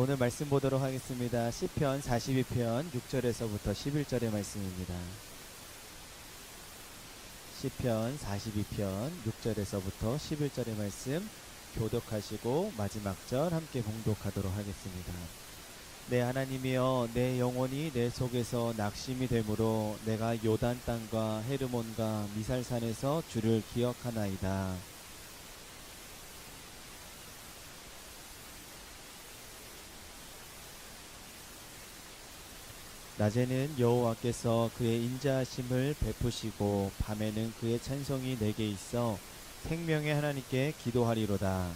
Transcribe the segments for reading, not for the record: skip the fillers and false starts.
오늘 말씀 보도록 하겠습니다. 시편 42편 6절에서부터 11절의 말씀입니다. 시편 42편 6절에서부터 11절의 말씀 교독하시고 마지막 절 함께 봉독하도록 하겠습니다. 내 하나님이여, 내 영혼이 내 속에서 낙심이 되므로 내가 요단 땅과 헤르몬과 미살산에서 주를 기억하나이다. 낮에는 여호와께서 그의 인자하심을 베푸시고 밤에는 그의 찬송이 내게 있어 생명의 하나님께 기도하리로다.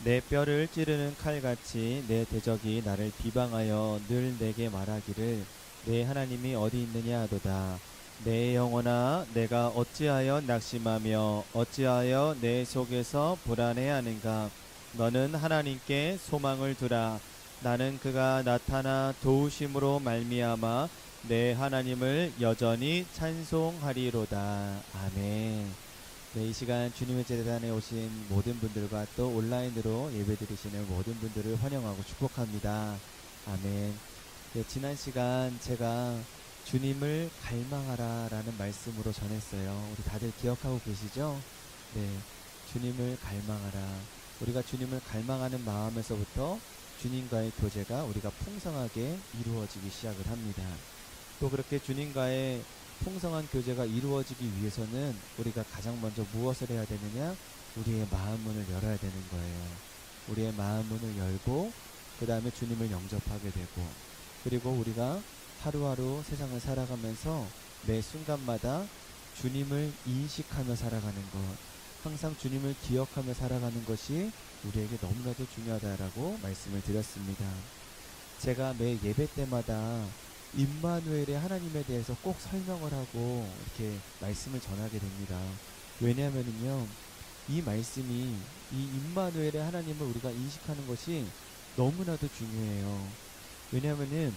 내 뼈를 찌르는 칼같이 내 대적이 나를 비방하여 늘 내게 말하기를 내 하나님이 어디 있느냐 하도다. 내 영혼아, 내가 어찌하여 낙심하며 어찌하여 내 속에서 불안해하는가. 너는 하나님께 소망을 두라. 나는 그가 나타나 도우심으로 말미암아 내 하나님을 여전히 찬송하리로다. 아멘. 네, 이 시간 주님의 재단에 오신 모든 분들과 또 온라인으로 예배드리시는 모든 분들을 환영하고 축복합니다. 아멘. 네, 지난 시간 제가 주님을 갈망하라 라는 말씀으로 전했어요. 우리 다들 기억하고 계시죠? 네, 주님을 갈망하라. 우리가 주님을 갈망하는 마음에서부터 주님과의 교제가 우리가 풍성하게 이루어지기 시작을 합니다. 또 그렇게 주님과의 풍성한 교제가 이루어지기 위해서는 우리가 가장 먼저 무엇을 해야 되느냐? 우리의 마음 문을 열어야 되는 거예요. 우리의 마음 문을 열고 그 다음에 주님을 영접하게 되고, 그리고 우리가 하루하루 세상을 살아가면서 매 순간마다 주님을 인식하며 살아가는 것, 항상 주님을 기억하며 살아가는 것이 우리에게 너무나도 중요하다라고 말씀을 드렸습니다. 제가 매 예배 때마다 임마누엘의 하나님에 대해서 꼭 설명을 하고 이렇게 말씀을 전하게 됩니다. 왜냐하면요, 이 말씀이, 이 임마누엘의 하나님을 우리가 인식하는 것이 너무나도 중요해요. 왜냐하면은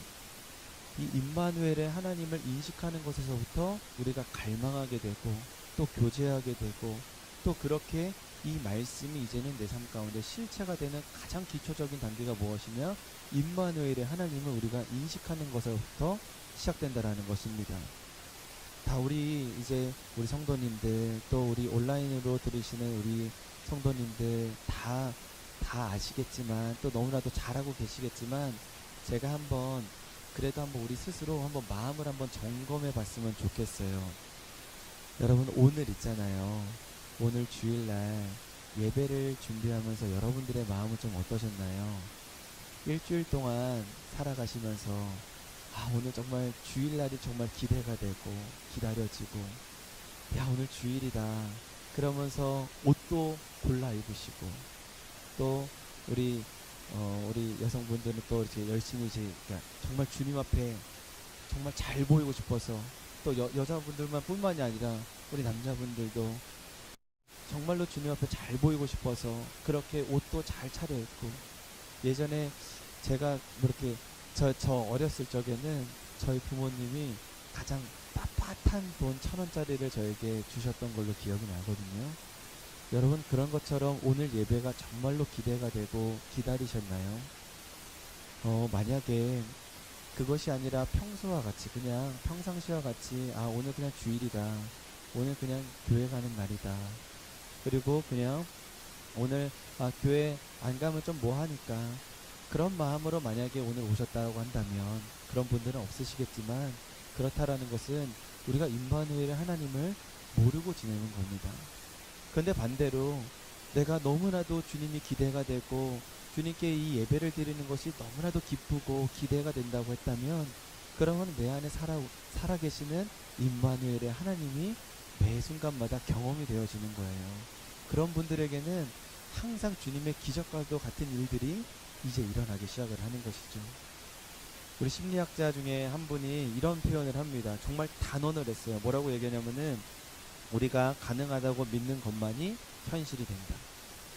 이 임마누엘의 하나님을 인식하는 것에서부터 우리가 갈망하게 되고 또 교제하게 되고, 또 그렇게 이 말씀이 이제는 내 삶 가운데 실체가 되는 가장 기초적인 단계가 무엇이냐? 임마누엘의 하나님을 우리가 인식하는 것에서부터 시작된다라는 것입니다. 다 우리 성도님들, 또 우리 온라인으로 들으시는 우리 성도님들 다 아시겠지만, 또 너무나도 잘하고 계시겠지만, 제가 그래도 한번 우리 스스로 한번 마음을 한번 점검해 봤으면 좋겠어요. 여러분, 오늘 있잖아요. 오늘 주일날 예배를 준비하면서 여러분들의 마음은 좀 어떠셨나요? 일주일 동안 살아가시면서 오늘 정말 주일날이 정말 기대가 되고 기다려지고, 야, 오늘 주일이다 그러면서 옷도 골라 입으시고, 또 우리 여성분들은 또 이렇게 열심히 그러니까 정말 주님 앞에 정말 잘 보이고 싶어서, 또 여자분들만 뿐만이 아니라 우리 남자분들도 정말로 주님 앞에 잘 보이고 싶어서 그렇게 옷도 잘 차려입고, 예전에 제가 이렇게 저 어렸을 적에는 저희 부모님이 가장 빳빳한 돈 1,000원짜리를 저에게 주셨던 걸로 기억이 나거든요. 여러분, 그런 것처럼 오늘 예배가 정말로 기대가 되고 기다리셨나요? 만약에 그것이 아니라 평소와 같이, 그냥 평상시와 같이, 오늘 그냥 주일이다, 오늘 그냥 교회 가는 날이다, 그리고 그냥 오늘 교회 안 가면 좀 뭐하니까, 그런 마음으로 만약에 오늘 오셨다고 한다면 그런 분들은 없으시겠지만, 그렇다라는 것은 우리가 임마누엘의 하나님을 모르고 지내는 겁니다. 그런데 반대로 내가 너무나도 주님이 기대가 되고 주님께 이 예배를 드리는 것이 너무나도 기쁘고 기대가 된다고 했다면, 그러면 내 안에 살아계시는 임마누엘의 하나님이 매 순간마다 경험이 되어지는 거예요. 그런 분들에게는 항상 주님의 기적과도 같은 일들이 이제 일어나기 시작을 하는 것이죠. 우리 심리학자 중에 한 분이 이런 표현을 합니다. 정말 단언을 했어요. 뭐라고 얘기하냐면은, 우리가 가능하다고 믿는 것만이 현실이 된다.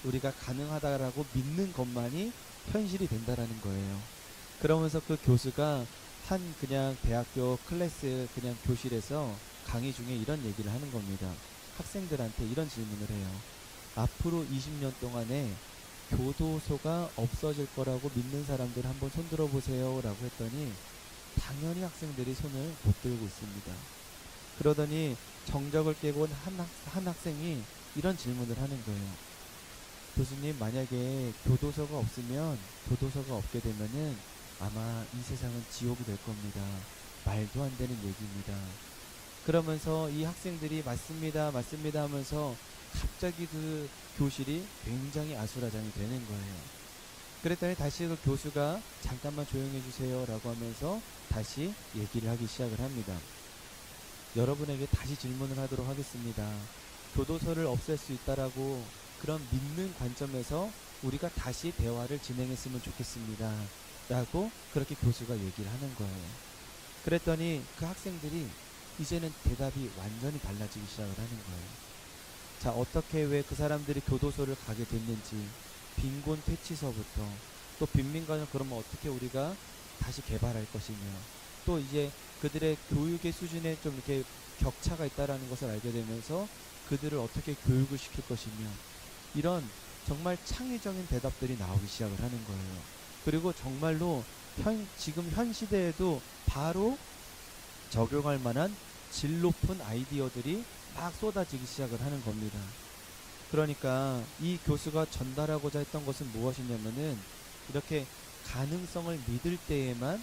우리가 가능하다라고 믿는 것만이 현실이 된다라는 거예요. 그러면서 그 교수가 한 그냥 대학교 클래스 그냥 교실에서 강의 중에 이런 얘기를 하는 겁니다. 학생들한테 이런 질문을 해요. 앞으로 20년 동안에 교도소가 없어질 거라고 믿는 사람들 한번 손 들어보세요 라고 했더니 당연히 학생들이 손을 못 들고 있습니다. 그러더니 정적을 깨고 온 한 학생이 이런 질문을 하는 거예요. 교수님, 만약에 교도소가 없게 되면은 아마 이 세상은 지옥이 될 겁니다. 말도 안 되는 얘기입니다. 그러면서 이 학생들이 맞습니다, 맞습니다 하면서 갑자기 그 교실이 굉장히 아수라장이 되는 거예요. 그랬더니 다시 그 교수가 잠깐만 조용해 주세요 라고 하면서 다시 얘기를 하기 시작을 합니다. 여러분에게 다시 질문을 하도록 하겠습니다. 교도소를 없앨 수 있다라고 그런 믿는 관점에서 우리가 다시 대화를 진행했으면 좋겠습니다 라고 그렇게 교수가 얘기를 하는 거예요. 그랬더니 그 학생들이 이제는 대답이 완전히 달라지기 시작을 하는 거예요. 자, 어떻게 왜 그 사람들이 교도소를 가게 됐는지, 빈곤 퇴치서부터 또 빈민가는 그러면 어떻게 우리가 다시 개발할 것이며, 또 이제 그들의 교육의 수준에 좀 이렇게 격차가 있다라는 것을 알게 되면서 그들을 어떻게 교육을 시킬 것이며, 이런 정말 창의적인 대답들이 나오기 시작을 하는 거예요. 그리고 정말로 지금 현 시대에도 바로 적용할 만한 질 높은 아이디어들이 막 쏟아지기 시작을 하는 겁니다. 그러니까 이 교수가 전달하고자 했던 것은 무엇이냐면은 이렇게 가능성을 믿을 때에만,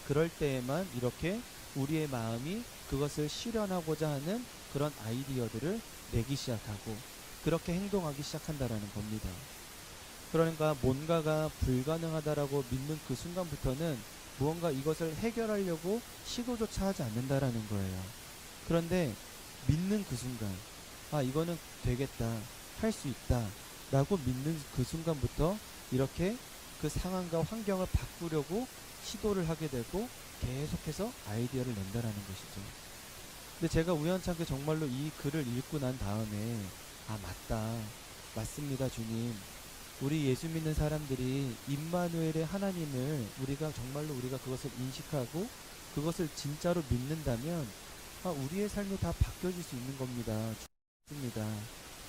그럴 때에만 이렇게 우리의 마음이 그것을 실현하고자 하는 그런 아이디어들을 내기 시작하고 그렇게 행동하기 시작한다라는 겁니다. 그러니까 뭔가가 불가능하다라고 믿는 그 순간부터는 무언가 이것을 해결하려고 시도조차 하지 않는다라는 거예요. 그런데 믿는 그 순간, 아, 이거는 되겠다, 할 수 있다 라고 믿는 그 순간부터 이렇게 그 상황과 환경을 바꾸려고 시도를 하게 되고 계속해서 아이디어를 낸다라는 것이죠. 근데 제가 우연찮게 정말로 이 글을 읽고 난 다음에, 아, 맞다, 맞습니다 주님, 우리 예수 믿는 사람들이 임마누엘의 하나님을 우리가 그것을 인식하고 그것을 진짜로 믿는다면, 아, 우리의 삶이 다 바뀌어질 수 있는 겁니다. 좋습니다.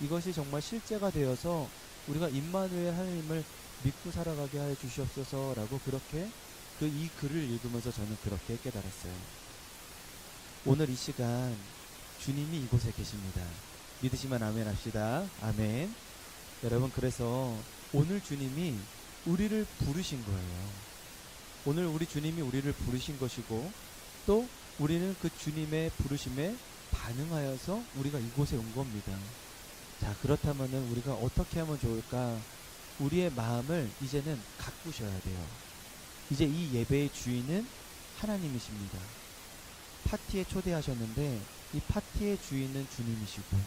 이것이 정말 실제가 되어서 우리가 임마누엘 하나님을 믿고 살아가게 하여 주시옵소서라고 그렇게 이 글을 읽으면서 저는 그렇게 깨달았어요. 오늘 이 시간 주님이 이곳에 계십니다. 믿으시면 아멘 합시다. 아멘. 여러분, 그래서 오늘 주님이 우리를 부르신 거예요. 오늘 우리 주님이 우리를 부르신 것이고, 또 우리는 그 주님의 부르심에 반응하여서 우리가 이곳에 온 겁니다. 자, 그렇다면은 우리가 어떻게 하면 좋을까? 우리의 마음을 이제는 가꾸셔야 돼요. 이제 이 예배의 주인은 하나님이십니다. 파티에 초대하셨는데 이 파티의 주인은 주님이시고,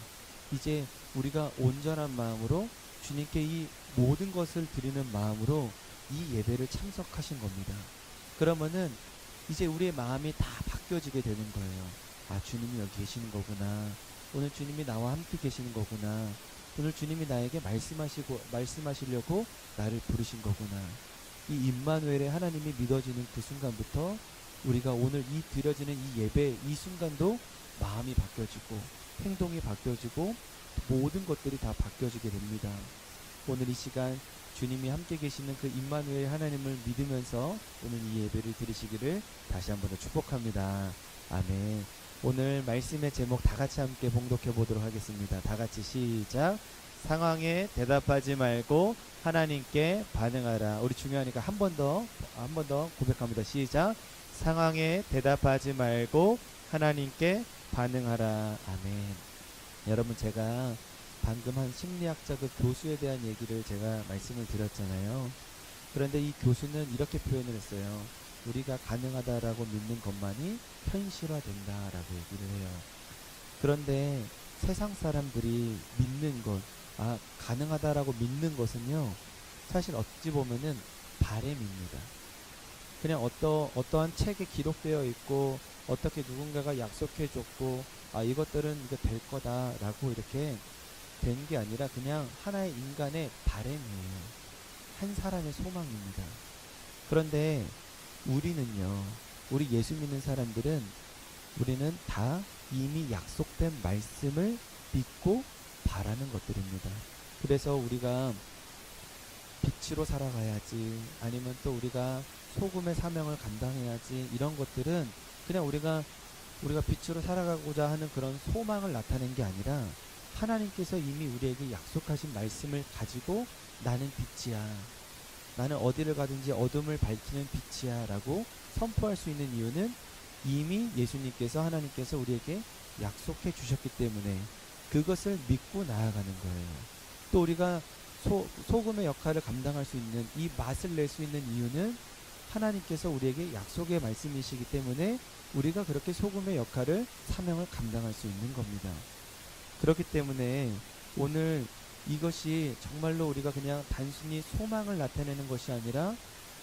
이제 우리가 온전한 마음으로 주님께 이 모든 것을 드리는 마음으로 이 예배를 참석하신 겁니다. 그러면은 이제 우리의 마음이 다 바뀌어지게 되는 거예요. 아, 주님이 여기 계시는 거구나. 오늘 주님이 나와 함께 계시는 거구나. 오늘 주님이 나에게 말씀하시려고 나를 부르신 거구나. 이 임마누엘의 하나님이 믿어지는 그 순간부터 우리가 오늘 드려지는 이 예배 이 순간도 마음이 바뀌어지고 행동이 바뀌어지고 모든 것들이 다 바뀌어지게 됩니다. 오늘 이 시간 주님이 함께 계시는 그 임마누엘 하나님을 믿으면서 오늘 이 예배를 드리시기를 다시 한번 더 축복합니다. 아멘. 오늘 말씀의 제목 다 같이 함께 봉독해 보도록 하겠습니다. 다 같이 시작. 상황에 대답하지 말고 하나님께 반응하라. 우리 중요하니까 한 번 더 고백합니다. 시작. 상황에 대답하지 말고 하나님께 반응하라. 아멘. 여러분, 제가 방금 한 심리학자 그 교수에 대한 얘기를 제가 말씀을 드렸잖아요. 그런데 이 교수는 이렇게 표현을 했어요. 우리가 가능하다라고 믿는 것만이 현실화된다라고 얘기를 해요. 그런데 세상 사람들이 믿는 것, 가능하다라고 믿는 것은요, 사실 어찌 보면은 바램입니다. 그냥 어떠한 책에 기록되어 있고 어떻게 누군가가 약속해 줬고, 이것들은 이거 될 거다라고 이렇게 된 게 아니라 그냥 하나의 인간의 바램이에요. 한 사람의 소망입니다. 그런데 우리는요, 우리 예수 믿는 사람들은 우리는 다 이미 약속된 말씀을 믿고 바라는 것들입니다. 그래서 우리가 빛으로 살아가야지, 아니면 또 우리가 소금의 사명을 감당해야지, 이런 것들은 그냥 우리가 빛으로 살아가고자 하는 그런 소망을 나타낸 게 아니라 하나님께서 이미 우리에게 약속하신 말씀을 가지고 나는 빛이야, 나는 어디를 가든지 어둠을 밝히는 빛이야 라고 선포할 수 있는 이유는 이미 예수님께서, 하나님께서 우리에게 약속해 주셨기 때문에 그것을 믿고 나아가는 거예요. 또 우리가 소금의 역할을 감당할 수 있는, 이 맛을 낼 수 있는 이유는 하나님께서 우리에게 약속의 말씀이시기 때문에 우리가 그렇게 소금의 역할을, 사명을 감당할 수 있는 겁니다. 그렇기 때문에 오늘 이것이 정말로 우리가 그냥 단순히 소망을 나타내는 것이 아니라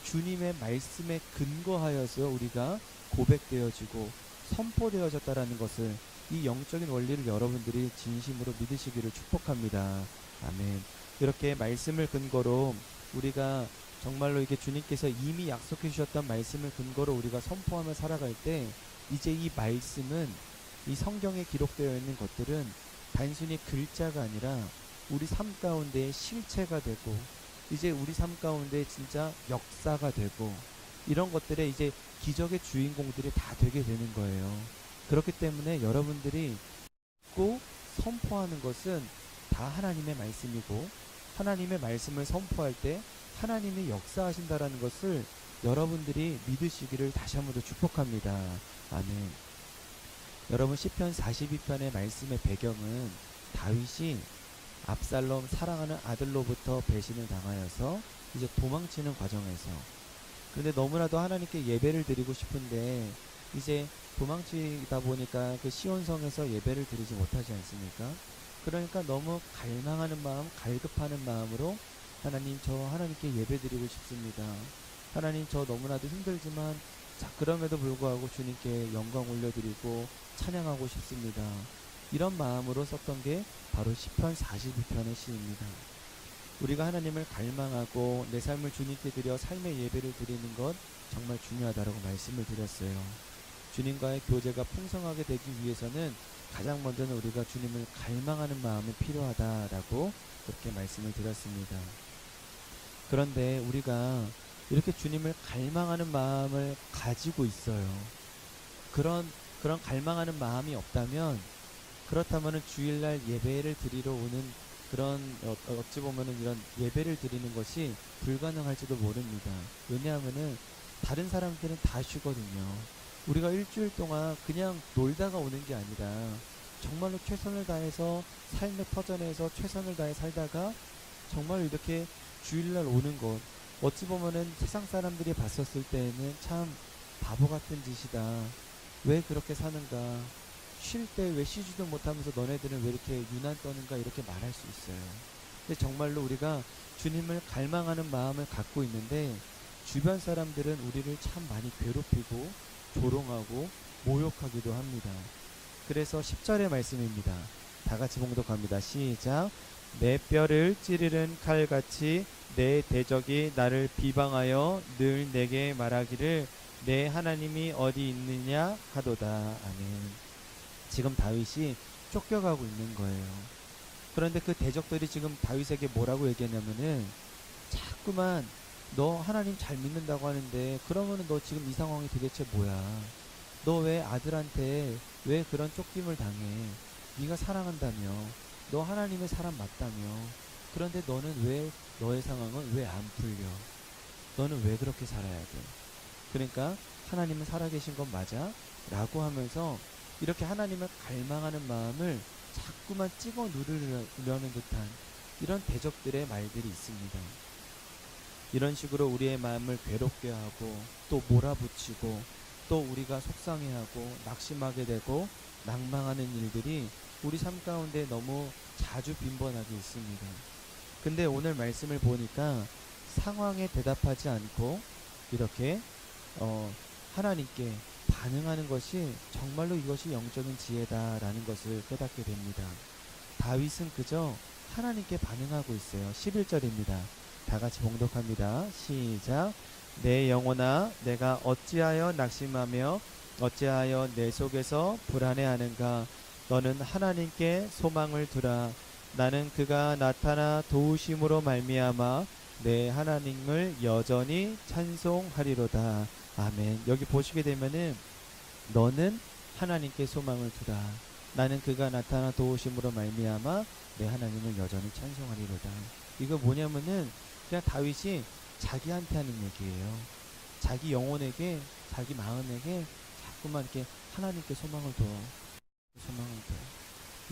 주님의 말씀에 근거하여서 우리가 고백되어지고 선포되어졌다라는 것을, 이 영적인 원리를 여러분들이 진심으로 믿으시기를 축복합니다. 아멘. 이렇게 말씀을 근거로 우리가 정말로 이게 주님께서 이미 약속해 주셨던 말씀을 근거로 우리가 선포하며 살아갈 때, 이제 이 말씀은, 이 성경에 기록되어 있는 것들은 단순히 글자가 아니라 우리 삶 가운데의 실체가 되고, 이제 우리 삶 가운데 진짜 역사가 되고, 이런 것들의 이제 기적의 주인공들이 다 되게 되는 거예요. 그렇기 때문에 여러분들이 믿고 선포하는 것은 다 하나님의 말씀이고, 하나님의 말씀을 선포할 때 하나님이 역사하신다라는 것을 여러분들이 믿으시기를 다시 한번 더 축복합니다. 아멘. 여러분, 시편 42편의 말씀의 배경은 다윗이 압살롬, 사랑하는 아들로부터 배신을 당하여서 이제 도망치는 과정에서, 그런데 너무나도 하나님께 예배를 드리고 싶은데 이제 도망치다 보니까 그 시온성에서 예배를 드리지 못하지 않습니까? 그러니까 너무 갈망하는 마음, 갈급하는 마음으로 하나님, 저 하나님께 예배 드리고 싶습니다. 하나님, 저 너무나도 힘들지만 그럼에도 불구하고 주님께 영광 올려드리고 찬양하고 싶습니다. 이런 마음으로 썼던 게 바로 시편 42편의 시입니다. 우리가 하나님을 갈망하고 내 삶을 주님께 드려 삶의 예배를 드리는 것 정말 중요하다라고 말씀을 드렸어요. 주님과의 교제가 풍성하게 되기 위해서는 가장 먼저는 우리가 주님을 갈망하는 마음이 필요하다라고 그렇게 말씀을 드렸습니다. 그런데 우리가 이렇게 주님을 갈망하는 마음을 가지고 있어요. 그런 갈망하는 마음이 없다면, 그렇다면은 주일날 예배를 드리러 오는 그런 어찌 보면은 이런 예배를 드리는 것이 불가능할지도 모릅니다. 왜냐하면은 다른 사람들은 다 쉬거든요. 우리가 일주일 동안 그냥 놀다가 오는 게 아니라 정말로 최선을 다해서 삶의 터전에서 최선을 다해 살다가 정말 이렇게 주일날 오는 것, 어찌 보면은 세상 사람들이 봤었을 때에는 참 바보 같은 짓이다, 왜 그렇게 사는가, 쉴 때 왜 쉬지도 못하면서 너네들은 왜 이렇게 유난 떠는가, 이렇게 말할 수 있어요. 근데 정말로 우리가 주님을 갈망하는 마음을 갖고 있는데 주변 사람들은 우리를 참 많이 괴롭히고 조롱하고 모욕하기도 합니다. 그래서 10절의 말씀입니다. 다 같이 봉독합니다. 시작. 내 뼈를 찌르는 칼같이 내 대적이 나를 비방하여 늘 내게 말하기를 내 하나님이 어디 있느냐 하도다. 아멘. 지금 다윗이 쫓겨가고 있는 거예요. 그런데 그 대적들이 지금 다윗에게 뭐라고 얘기했냐면은, 자꾸만 너 하나님 잘 믿는다고 하는데 그러면은 너 지금 이 상황이 도대체 뭐야? 너 왜 아들한테 왜 그런 쫓김을 당해? 네가 사랑한다며, 너 하나님의 사람 맞다며, 그런데 너는 왜, 너의 상황은 왜 안 풀려? 너는 왜 그렇게 살아야 돼? 그러니까 하나님은 살아계신 건 맞아? 라고 하면서 이렇게 하나님을 갈망하는 마음을 자꾸만 찍어 누르려는 듯한 이런 대적들의 말들이 있습니다. 이런 식으로 우리의 마음을 괴롭게 하고 또 몰아붙이고 또 우리가 속상해하고 낙심하게 되고 낭망하는 일들이 우리 삶 가운데 너무 자주 빈번하게 있습니다. 근데 오늘 말씀을 보니까 상황에 대답하지 않고 이렇게 하나님께 반응하는 것이 정말로 이것이 영적인 지혜다라는 것을 깨닫게 됩니다. 다윗은 그저 하나님께 반응하고 있어요. 11절입니다. 다 같이 봉독합니다. 시작. 내 영혼아 내가 어찌하여 낙심하며 어찌하여 내 속에서 불안해하는가. 너는 하나님께 소망을 두라. 나는 그가 나타나 도우심으로 말미암아 내 하나님을 여전히 찬송하리로다. 아멘. 여기 보시게 되면은 너는 하나님께 소망을 두라. 나는 그가 나타나 도우심으로 말미암아 내 하나님을 여전히 찬송하리로다. 이거 뭐냐면은 그냥 다윗이 자기한테 하는 얘기예요. 자기 영혼에게, 자기 마음에게 자꾸만 이렇게 하나님께 소망을 둬. 소망을 둬.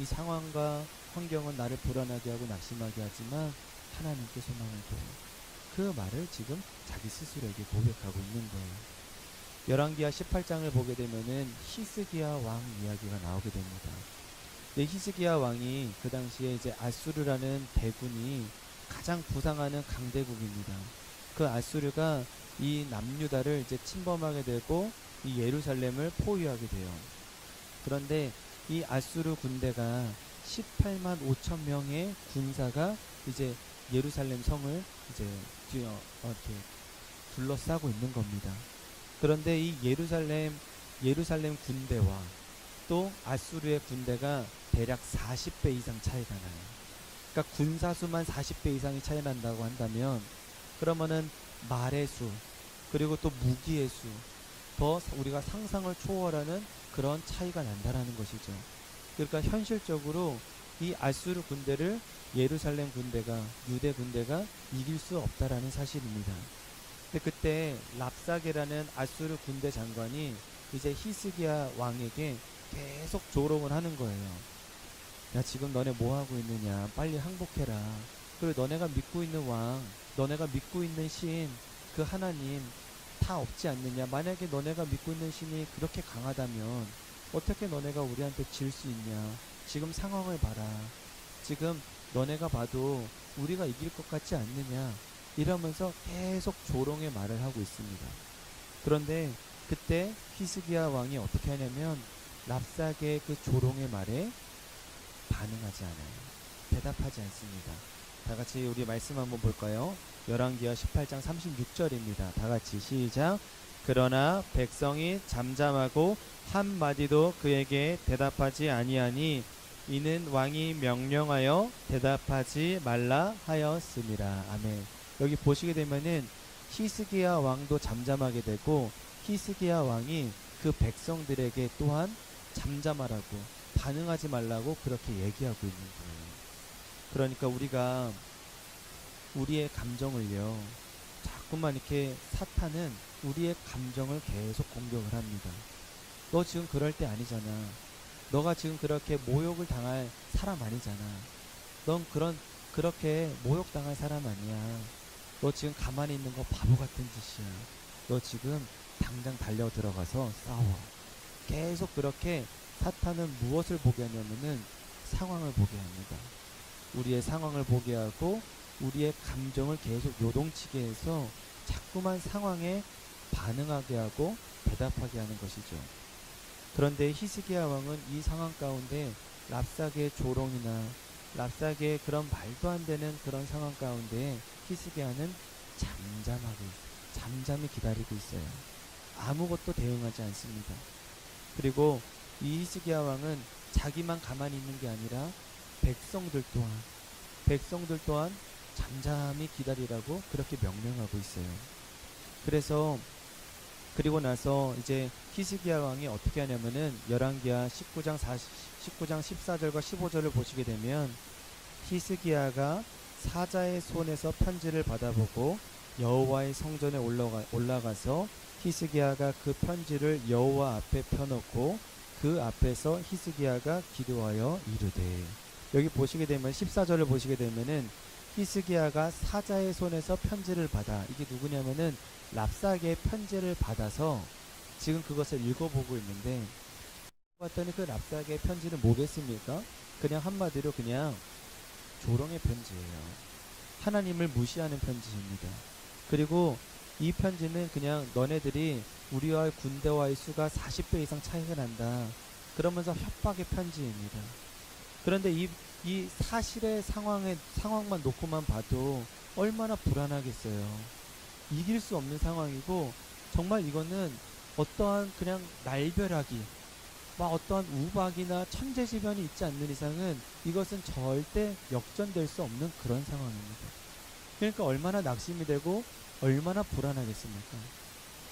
이 상황과 환경은 나를 불안하게 하고 낙심하게 하지만 하나님께 소망을 둬. 그 말을 지금 자기 스스로에게 고백하고 있는 거예요. 열왕기하 18장을 보게 되면은 히스기야 왕 이야기가 나오게 됩니다. 히스기야 왕이 그 당시에 이제 아수르라는 대군이 가장 부상하는 강대국입니다. 그 아수르가 이 남유다를 이제 침범하게 되고 이 예루살렘을 포위하게 돼요. 그런데 이 아수르 군대가 18만 5천 명의 군사가 이제 예루살렘 성을 이제 이렇게 둘러싸고 있는 겁니다. 그런데 이 예루살렘 군대와 또 아수르의 군대가 대략 40배 이상 차이가 나요. 그러니까 군사수만 40배 이상이 차이 난다고 한다면 그러면은 말의 수 그리고 또 무기의 수 더 우리가 상상을 초월하는 그런 차이가 난다라는 것이죠. 그러니까 현실적으로 이 아수르 군대를 예루살렘 군대가 유대 군대가 이길 수 없다라는 사실입니다. 근데 그때 랍사게라는 아수르 군대 장관이 이제 히스기야 왕에게 계속 조롱을 하는 거예요. 야, 지금 너네 뭐 하고 있느냐? 빨리 항복해라. 그리고 너네가 믿고 있는 왕, 너네가 믿고 있는 신, 그 하나님 다 없지 않느냐? 만약에 너네가 믿고 있는 신이 그렇게 강하다면 어떻게 너네가 우리한테 질 수 있냐? 지금 상황을 봐라. 지금 너네가 봐도 우리가 이길 것 같지 않느냐? 이러면서 계속 조롱의 말을 하고 있습니다. 그런데 그때 히스기야 왕이 어떻게 하냐면 랍사게의 그 조롱의 말에 반응하지 않아요. 대답하지 않습니다. 다 같이 우리 말씀 한번 볼까요? 열왕기하 18장 36절입니다. 다 같이 시작. 그러나 백성이 잠잠하고 한마디도 그에게 대답하지 아니하니 이는 왕이 명령하여 대답하지 말라 하였음이라. 아멘. 여기 보시게 되면은 히스기야 왕도 잠잠하게 되고 히스기야 왕이 그 백성들에게 또한 잠잠하라고 반응하지 말라고 그렇게 얘기하고 있는 거예요. 그러니까 우리가 우리의 감정을요 자꾸만 이렇게 사탄은 우리의 감정을 계속 공격을 합니다. 너 지금 그럴 때 아니잖아. 너가 지금 그렇게 모욕을 당할 사람 아니잖아. 넌 그렇게 모욕당할 사람 아니야. 너 지금 가만히 있는 거 바보 같은 짓이야. 너 지금 당장 달려 들어가서 싸워. 계속 그렇게 사탄은 무엇을 보게 하냐면은 상황을 보게 합니다. 우리의 상황을 보게 하고 우리의 감정을 계속 요동치게 해서 자꾸만 상황에 반응하게 하고 대답하게 하는 것이죠. 그런데 히스기야 왕은 이 상황 가운데 랍사게의 조롱이나 랍사게의 그런 말도 안 되는 그런 상황 가운데 히스기야는 잠잠히 기다리고 있어요. 아무것도 대응하지 않습니다. 그리고 이 히스기야 왕은 자기만 가만히 있는 게 아니라 백성들 또한 잠잠히 기다리라고 그렇게 명령하고 있어요. 그래서 그리고 나서 이제 히스기야 왕이 어떻게 하냐면은 열왕기하 19장 14절과 15절을 보시게 되면 히스기야가 사자의 손에서 편지를 받아보고 여호와의 성전에 올라가서 히스기야가 그 편지를 여호와 앞에 펴놓고 그 앞에서 히스기야가 기도하여 이르되, 여기 보시게 되면 14절을 보시게 되면은 히스기야가 사자의 손에서 편지를 받아, 이게 누구냐면은 랍사게의 편지를 받아서 지금 그것을 읽어보고 있는데, 봤더니 그 랍사게의 편지는 뭐겠습니까? 그냥 한마디로 그냥 조롱의 편지예요. 하나님을 무시하는 편지입니다. 그리고 이 편지는 그냥 너네들이 우리와의 군대와의 수가 40배 이상 차이가 난다, 그러면서 협박의 편지입니다. 그런데 이 사실의 상황만 놓고만 봐도 얼마나 불안하겠어요. 이길 수 없는 상황이고, 정말 이거는 어떠한 그냥 날벼락이, 막 어떠한 우박이나 천재지변이 있지 않는 이상은 이것은 절대 역전될 수 없는 그런 상황입니다. 그러니까 얼마나 낙심이 되고 얼마나 불안하겠습니까?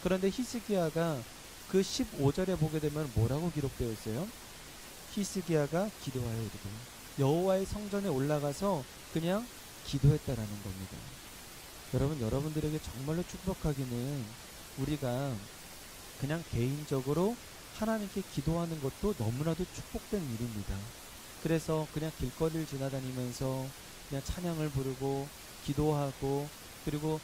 그런데 히스기야가 그 15절에 보게 되면 뭐라고 기록되어 있어요? 히스기야가 기도하여 이르되, 여호와의 성전에 올라가서 그냥 기도했다라는 겁니다. 여러분, 여러분들에게 정말로 축복하기는 우리가 그냥 개인적으로 하나님께 기도하는 것도 너무나도 축복된 일입니다. 그래서 그냥 길거리를 지나다니면서 그냥 찬양을 부르고 기도하고, 그리고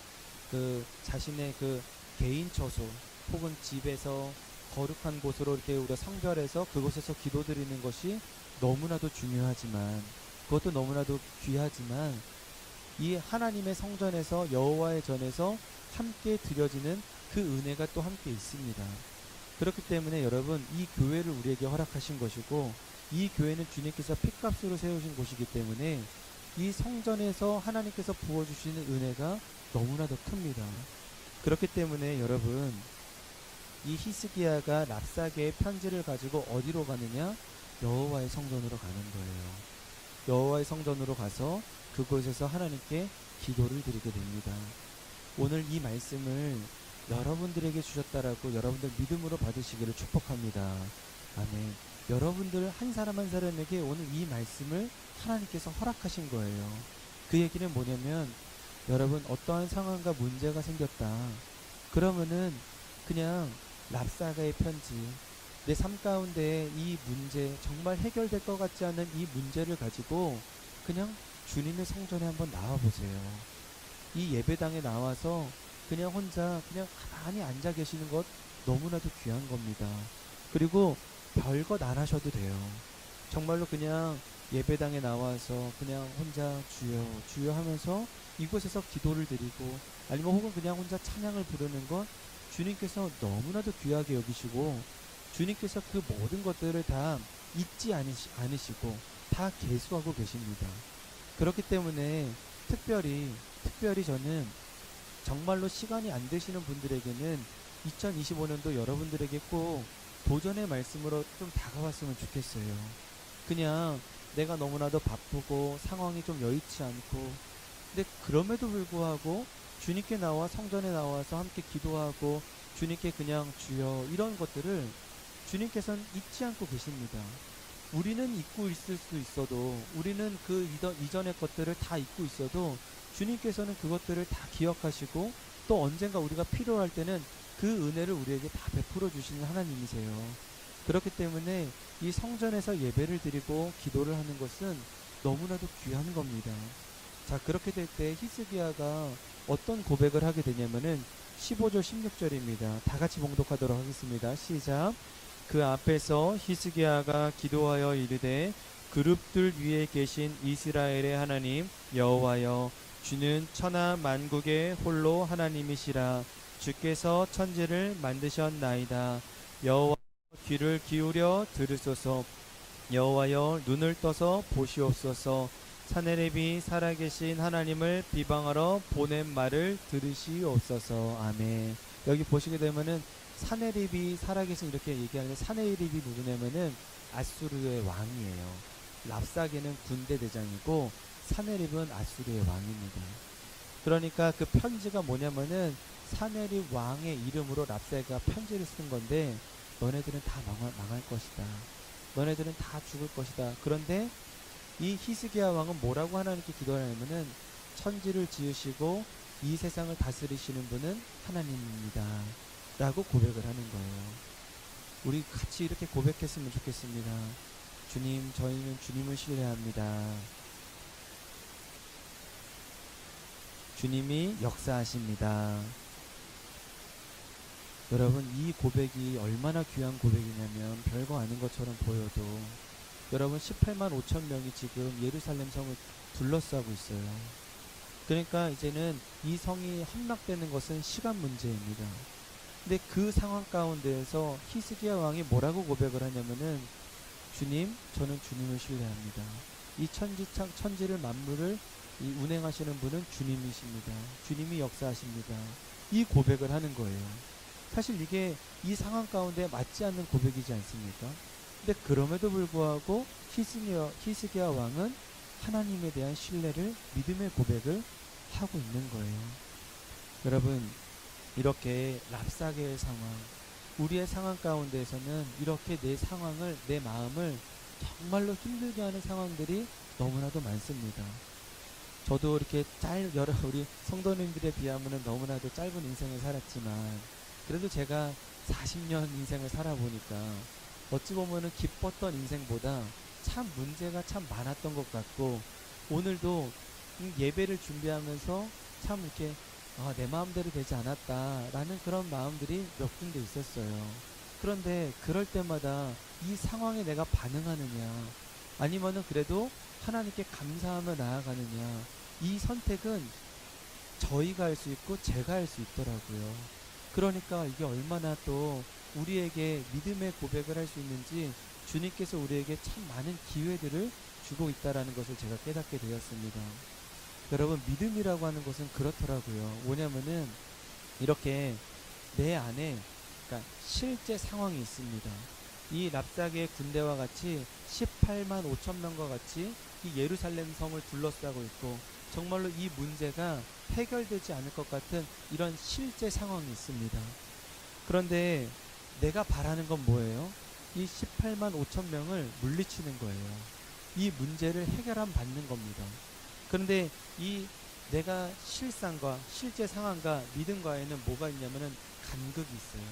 그 자신의 그 개인 처소 혹은 집에서 거룩한 곳으로 이렇게 우리가 성별해서 그곳에서 기도드리는 것이 너무나도 중요하지만, 그것도 너무나도 귀하지만, 이 하나님의 성전에서 여호와의 전에서 함께 드려지는 그 은혜가 또 함께 있습니다. 그렇기 때문에 여러분, 이 교회를 우리에게 허락하신 것이고, 이 교회는 주님께서 핏값으로 세우신 곳이기 때문에 이 성전에서 하나님께서 부어주시는 은혜가 너무나도 큽니다. 그렇기 때문에 여러분, 이 히스기야가 랍사게의 편지를 가지고 어디로 가느냐? 여호와의 성전으로 가는 거예요. 여호와의 성전으로 가서 그곳에서 하나님께 기도를 드리게 됩니다. 오늘 이 말씀을 여러분들에게 주셨다라고 여러분들 믿음으로 받으시기를 축복합니다. 아멘. 여러분들 한 사람 한 사람에게 오늘 이 말씀을 하나님께서 허락하신 거예요. 그 얘기는 뭐냐면, 여러분 어떠한 상황과 문제가 생겼다. 그러면은 그냥 랍사가의 편지, 내 삶 가운데 이 문제, 정말 해결될 것 같지 않은 이 문제를 가지고 그냥 주님의 성전에 한번 나와보세요. 이 예배당에 나와서 그냥 혼자 그냥 가만히 앉아 계시는 것 너무나도 귀한 겁니다. 그리고 별것 안 하셔도 돼요. 정말로 그냥 예배당에 나와서 그냥 혼자 주여 주여 하면서 이곳에서 기도를 드리고, 아니면 혹은 그냥 혼자 찬양을 부르는 것 주님께서 너무나도 귀하게 여기시고, 주님께서 그 모든 것들을 다 잊지 않으시고 다 계수하고 계십니다. 그렇기 때문에 특별히 저는 정말로 시간이 안 되시는 분들에게는 2025년도 여러분들에게 꼭 도전의 말씀으로 좀 다가왔으면 좋겠어요. 그냥 내가 너무나도 바쁘고 상황이 좀 여의치 않고, 근데 그럼에도 불구하고 주님께 나와 성전에 나와서 함께 기도하고 주님께 그냥 주여 이런 것들을 주님께서는 잊지 않고 계십니다. 우리는 잊고 있을 수 있어도, 우리는 그 이전의 것들을 다 잊고 있어도 주님께서는 그것들을 다 기억하시고, 또 언젠가 우리가 필요할 때는 그 은혜를 우리에게 다 베풀어 주시는 하나님이세요. 그렇기 때문에 이 성전에서 예배를 드리고 기도를 하는 것은 너무나도 귀한 겁니다. 자, 그렇게 될 때 히스기야가 어떤 고백을 하게 되냐면은 15절 16절입니다. 다 같이 봉독하도록 하겠습니다. 시작. 그 앞에서 히스기야가 기도하여 이르되, 그룹들 위에 계신 이스라엘의 하나님 여호와여, 주는 천하 만국의 홀로 하나님이시라. 주께서 천지를 만드셨나이다. 여호와 귀를 기울여 들으소서. 여호와여, 눈을 떠서 보시옵소서. 사내립이 살아계신 하나님을 비방하러 보낸 말을 들으시옵소서. 아멘. 여기 보시게 되면은 사내립이 살아계신 이렇게 얘기하는데, 사내립이 누구냐면은 아수르의 왕이에요. 랍사게는 군대 대장이고 사내립은 아수르의 왕입니다. 그러니까 그 편지가 뭐냐면은 사내립 왕의 이름으로 랍사게가 편지를 쓴 건데, 너네들은 다 망할 것이다. 너네들은 다 죽을 것이다. 그런데 이 히스기야 왕은 뭐라고 하나님께 기도하냐면은, 천지를 지으시고 이 세상을 다스리시는 분은 하나님입니다 라고 고백을 하는 거예요. 우리 같이 이렇게 고백했으면 좋겠습니다. 주님, 저희는 주님을 신뢰합니다. 주님이 역사하십니다. 여러분, 이 고백이 얼마나 귀한 고백이냐면, 별거 아닌 것처럼 보여도 여러분 18만 5천 명이 지금 예루살렘 성을 둘러싸고 있어요. 그러니까 이제는 이 성이 함락되는 것은 시간 문제입니다. 근데 그 상황 가운데에서 히스기야 왕이 뭐라고 고백을 하냐면은, 주님, 저는 주님을 신뢰합니다. 이 천지를 만물을 이 운행하시는 분은 주님이십니다. 주님이 역사하십니다. 이 고백을 하는 거예요. 사실 이게 이 상황 가운데 맞지 않는 고백이지 않습니까? 근데 그럼에도 불구하고 히스기야 왕은 하나님에 대한 신뢰를, 믿음의 고백을 하고 있는 거예요. 여러분, 이렇게 랍사게의 상황, 우리의 상황 가운데에서는 이렇게 내 상황을, 내 마음을 정말로 힘들게 하는 상황들이 너무나도 많습니다. 저도 이렇게 우리 성도님들에 비하면 너무나도 짧은 인생을 살았지만, 그래도 제가 40년 인생을 살아보니까 어찌 보면은 기뻤던 인생보다 참 문제가 참 많았던 것 같고, 오늘도 예배를 준비하면서 참 이렇게 내 마음대로 되지 않았다라는 그런 마음들이 몇 군데 있었어요. 그런데 그럴 때마다 이 상황에 내가 반응하느냐, 아니면은 그래도 하나님께 감사하며 나아가느냐, 이 선택은 저희가 할 수 있고 제가 할 수 있더라고요. 그러니까 이게 얼마나 또 우리에게 믿음의 고백을 할 수 있는지 주님께서 우리에게 참 많은 기회들을 주고 있다라는 것을 제가 깨닫게 되었습니다. 여러분, 믿음이라고 하는 것은 그렇더라고요. 뭐냐면은 이렇게 내 안에, 그러니까 실제 상황이 있습니다. 이 랍사게의 군대와 같이 18만 5천 명과 같이 이 예루살렘 성을 둘러싸고 있고, 정말로 이 문제가 해결되지 않을 것 같은 이런 실제 상황이 있습니다. 그런데 내가 바라는 건 뭐예요? 이 18만 5천 명을 물리치는 거예요. 이 문제를 받는 겁니다. 그런데 이 내가 실상과 실제 상황과 믿음과에는 뭐가 있냐면은 간극이 있어요.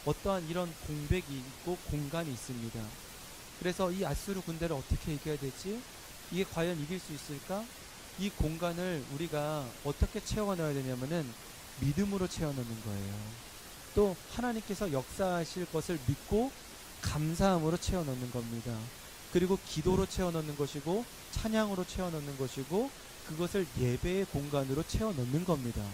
어떠한 이런 공백이 있고 공간이 있습니다. 그래서 이 아수르 군대를 어떻게 이겨야 되지? 이게 과연 이길 수 있을까? 이 공간을 우리가 어떻게 채워넣어야 되냐면은 믿음으로 채워넣는 거예요. 또 하나님께서 역사하실 것을 믿고 감사함으로 채워넣는 겁니다. 그리고 기도로 채워넣는 것이고, 찬양으로 채워넣는 것이고, 그것을 예배의 공간으로 채워넣는 겁니다.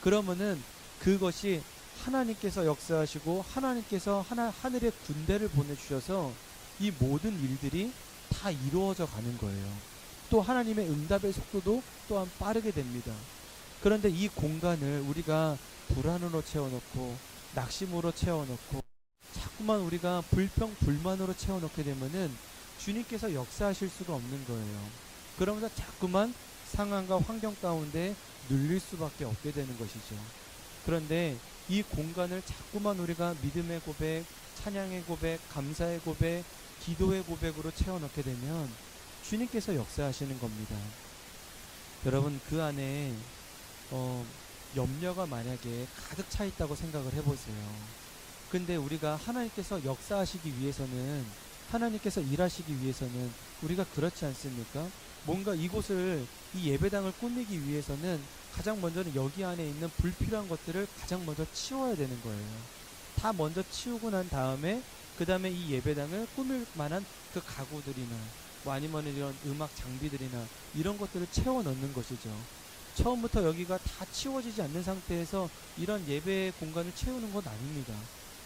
그러면은 그것이 하나님께서 역사하시고 하나님께서 하늘의 군대를 보내주셔서 이 모든 일들이 다 이루어져 가는 거예요. 또 하나님의 응답의 속도도 또한 빠르게 됩니다. 그런데 이 공간을 우리가 불안으로 채워넣고 낙심으로 채워넣고 자꾸만 우리가 불평불만으로 채워넣게 되면은 주님께서 역사하실 수가 없는 거예요. 그러면서 자꾸만 상황과 환경 가운데 눌릴 수밖에 없게 되는 것이죠. 그런데 이 공간을 자꾸만 우리가 믿음의 고백, 찬양의 고백, 감사의 고백, 기도의 고백으로 채워넣게 되면 주님께서 역사하시는 겁니다. 여러분, 그 안에 염려가 만약에 가득 차 있다고 생각을 해보세요. 근데 우리가 하나님께서 역사하시기 위해서는, 하나님께서 일하시기 위해서는 우리가 그렇지 않습니까? 뭔가 이곳을, 이 예배당을 꾸미기 위해서는 가장 먼저는 여기 안에 있는 불필요한 것들을 가장 먼저 치워야 되는 거예요. 다 먼저 치우고 난 다음에 그 다음에 이 예배당을 꾸밀 만한 그 가구들이나 뭐 아니면 이런 음악 장비들이나 이런 것들을 채워 넣는 것이죠. 처음부터 여기가 다 치워지지 않는 상태에서 이런 예배의 공간을 채우는 건 아닙니다.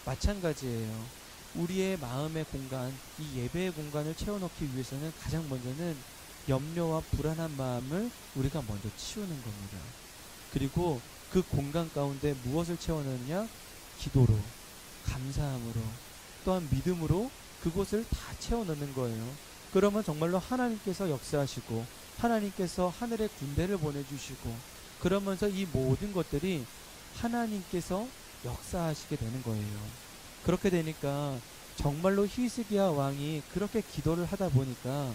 마찬가지예요. 우리의 마음의 공간, 이 예배의 공간을 채워넣기 위해서는 가장 먼저는 염려와 불안한 마음을 우리가 먼저 치우는 겁니다. 그리고 그 공간 가운데 무엇을 채워넣느냐? 기도로, 감사함으로, 또한 믿음으로 그곳을 다 채워넣는 거예요. 그러면 정말로 하나님께서 역사하시고 하나님께서 하늘의 군대를 보내주시고 그러면서 이 모든 것들이 하나님께서 역사하시게 되는 거예요. 그렇게 되니까 정말로 히스기야 왕이 그렇게 기도를 하다 보니까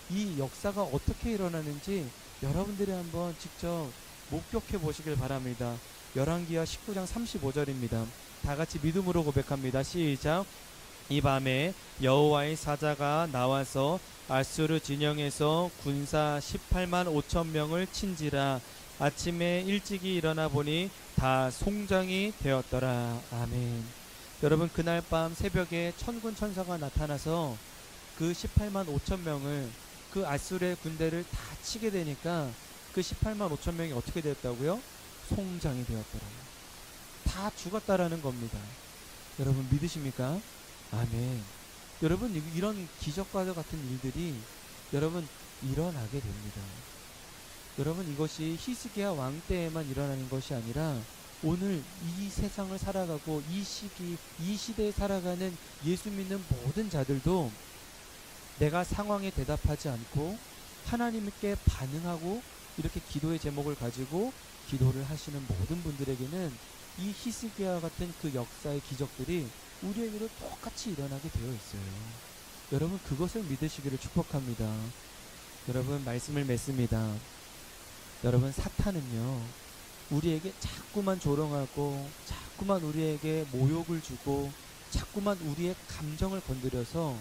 이 역사가 어떻게 일어나는지 여러분들이 한번 직접 목격해 보시길 바랍니다. 열왕기하 19장 35절입니다. 다 같이 믿음으로 고백합니다. 시작. 이 밤에 여호와의 사자가 나와서 아수르 진영에서 군사 18만 5천 명을 친지라. 아침에 일찍이 일어나 보니 다 송장이 되었더라. 아멘. 여러분, 그날 밤 새벽에 천군 천사가 나타나서 그 18만 5천 명을, 그 아수르의 군대를 다 치게 되니까 그 18만 5천 명이 어떻게 되었다고요? 송장이 되었더라고요. 다 죽었다라는 겁니다. 여러분 믿으십니까? 아멘. 여러분, 이런 기적과 같은 일들이 여러분 일어나게 됩니다. 여러분, 이것이 히스기야 왕 때에만 일어나는 것이 아니라 오늘 이 세상을 살아가고 이 시기, 이 시대에 살아가는 예수 믿는 모든 자들도 내가 상황에 대답하지 않고 하나님께 반응하고 이렇게 기도의 제목을 가지고 기도를 하시는 모든 분들에게는 이 히스기야와 같은 그 역사의 기적들이 우리에게도 똑같이 일어나게 되어 있어요. 여러분, 그것을 믿으시기를 축복합니다. 여러분, 말씀을 맺습니다. 여러분, 사탄은요, 우리에게 자꾸만 조롱하고 자꾸만 우리에게 모욕을 주고 자꾸만 우리의 감정을 건드려서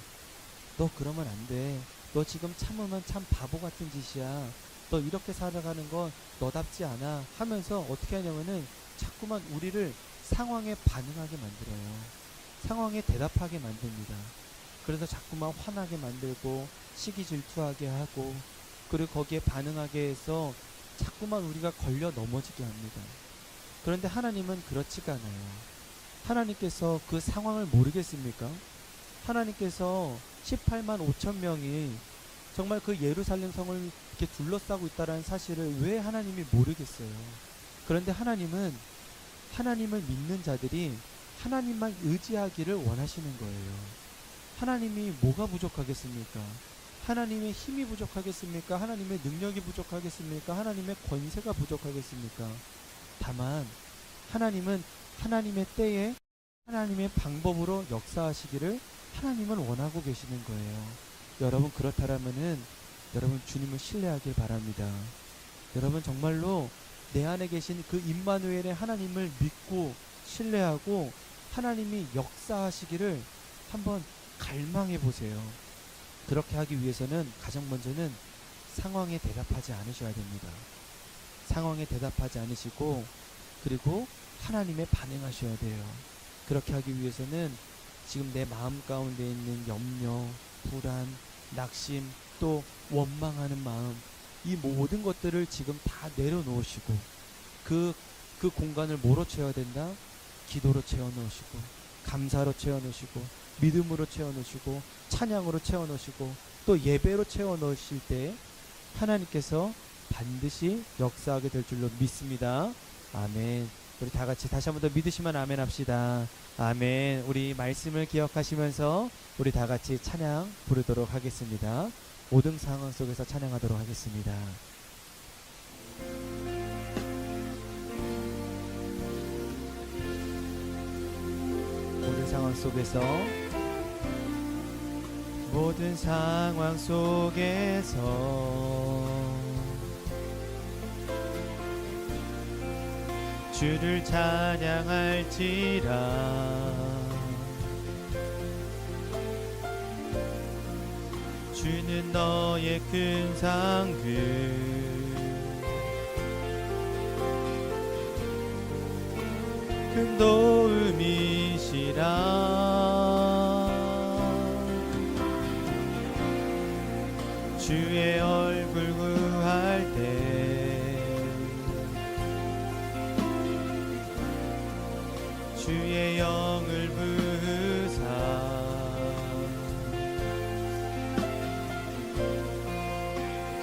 너 그러면 안 돼. 너 지금 참으면 참 바보 같은 짓이야. 너 이렇게 살아가는 건 너답지 않아. 하면서 어떻게 하냐면은 자꾸만 우리를 상황에 반응하게 만들어요. 상황에 대답하게 만듭니다. 그래서 자꾸만 화나게 만들고 시기 질투하게 하고 그리고 거기에 반응하게 해서 자꾸만 우리가 걸려 넘어지게 합니다. 그런데 하나님은 그렇지가 않아요. 하나님께서 그 상황을 모르겠습니까? 하나님께서 18만 5천 명이 정말 그 예루살렘 성을 이렇게 둘러싸고 있다는 사실을 왜 하나님이 모르겠어요? 그런데 하나님은 하나님을 믿는 자들이 하나님만 의지하기를 원하시는 거예요. 하나님이 뭐가 부족하겠습니까? 하나님의 힘이 부족하겠습니까? 하나님의 능력이 부족하겠습니까? 하나님의 권세가 부족하겠습니까? 다만 하나님은 하나님의 때에 하나님의 방법으로 역사하시기를 하나님은 원하고 계시는 거예요. 여러분, 그렇다면은 여러분 주님을 신뢰하길 바랍니다. 여러분, 정말로 내 안에 계신 그 임마누엘의 하나님을 믿고 신뢰하고 하나님이 역사하시기를 한번 갈망해 보세요. 그렇게 하기 위해서는 가장 먼저는 상황에 대답하지 않으셔야 됩니다. 상황에 대답하지 않으시고 그리고 하나님에 반응하셔야 돼요. 그렇게 하기 위해서는 지금 내 마음 가운데 있는 염려, 불안, 낙심, 또 원망하는 마음, 이 모든 것들을 지금 다 내려놓으시고 그 공간을 뭐로 채워야 된다? 기도로 채워넣으시고 감사로 채워넣으시고 믿음으로 채워넣으시고 찬양으로 채워넣으시고 또 예배로 채워넣으실 때 하나님께서 반드시 역사하게 될 줄로 믿습니다. 아멘. 우리 다 같이 다시 한 번 더 믿으시면 아멘 합시다. 아멘. 우리 말씀을 기억하시면서 우리 다 같이 찬양 부르도록 하겠습니다. 모든 상황 속에서 찬양하도록 하겠습니다. 모든 상황 속에서 모든 상황 속에서 주를 찬양할지라. 주는 너의 큰 상급 큰 도움이시라. 주의 얼굴 구할 때 주의 영을 부으사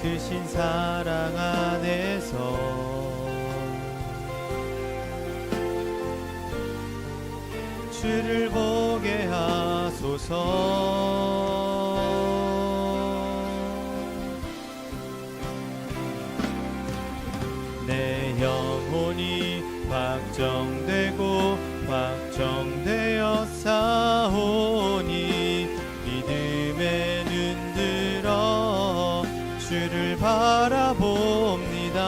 크신 사랑 안에서 주를 보게 하소서. 내 영혼이 확정되고 확정되어 싸우니 믿음에 눈들어 주를 바라봅니다.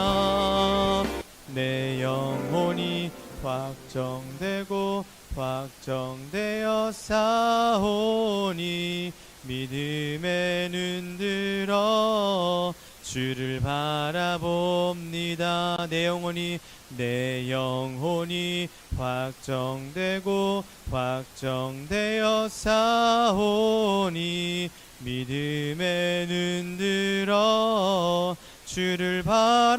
내 영혼이 확정되고 확정되어 싸우니 믿음에 눈들어 주를 바라봅니다. 내 영혼이 확정되고 확정되어 싸우니 믿음에 눈들어 주를 바라봅니다.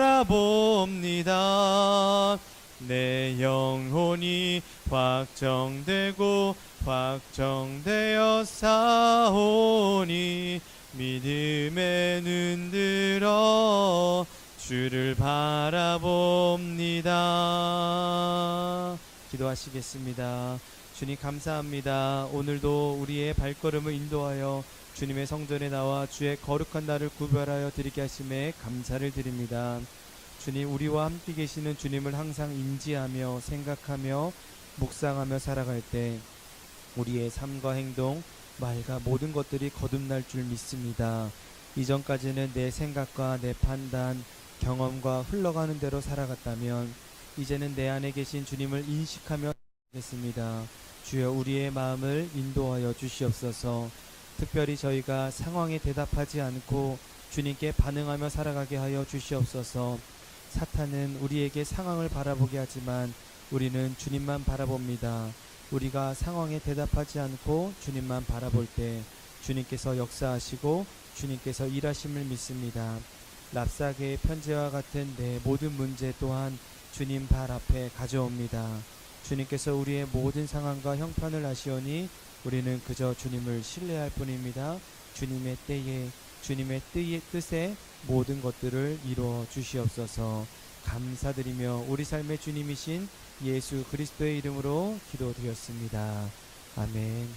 내 영혼이 확정되고 확정되어 싸우니 믿음에 눈들어 주를 바라봅니다. 기도하시겠습니다. 주님 감사합니다. 오늘도 우리의 발걸음을 인도하여 주님의 성전에 나와 주의 거룩한 날을 구별하여 드리게 하심에 감사를 드립니다. 주님, 우리와 함께 계시는 주님을 항상 인지하며 생각하며 묵상하며 살아갈 때 우리의 삶과 행동, 말과 모든 것들이 거듭날 줄 믿습니다. 이전까지는 내 생각과 내 판단, 경험과 흘러가는 대로 살아갔다면 이제는 내 안에 계신 주님을 인식하며 살겠습니다. 주여, 우리의 마음을 인도하여 주시옵소서. 특별히 저희가 상황에 대답하지 않고 주님께 반응하며 살아가게 하여 주시옵소서. 사탄은 우리에게 상황을 바라보게 하지만 우리는 주님만 바라봅니다. 우리가 상황에 대답하지 않고 주님만 바라볼 때 주님께서 역사하시고 주님께서 일하심을 믿습니다. 랍사계의 편지와 같은 내 모든 문제 또한 주님 발 앞에 가져옵니다. 주님께서 우리의 모든 상황과 형편을 아시오니 우리는 그저 주님을 신뢰할 뿐입니다. 주님의 때에 주님의 뜻에 모든 것들을 이루어 주시옵소서. 감사드리며 우리 삶의 주님이신 예수 그리스도의 이름으로 기도드렸습니다. 아멘.